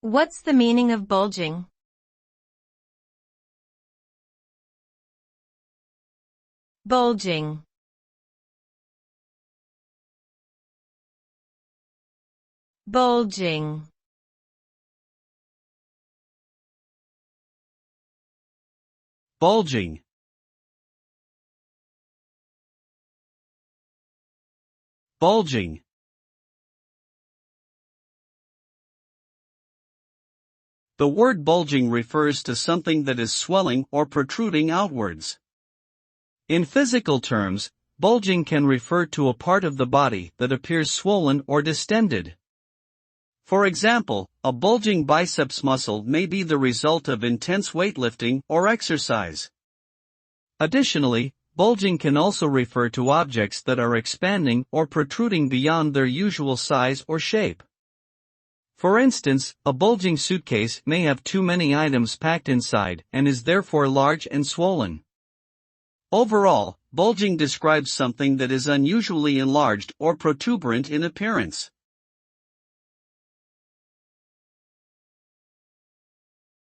What's the meaning of bulging? Bulging. Bulging. Bulging. Bulging. The word bulging refers to something that is swelling or protruding outwards. In physical terms, bulging can refer to a part of the body that appears swollen or distended. For example, a bulging biceps muscle may be the result of intense weightlifting or exercise. Additionally, bulging can also refer to objects that are expanding or protruding beyond their usual size or shape. For instance, a bulging suitcase may have too many items packed inside and is therefore large and swollen. Overall, bulging describes something that is unusually enlarged or protuberant in appearance.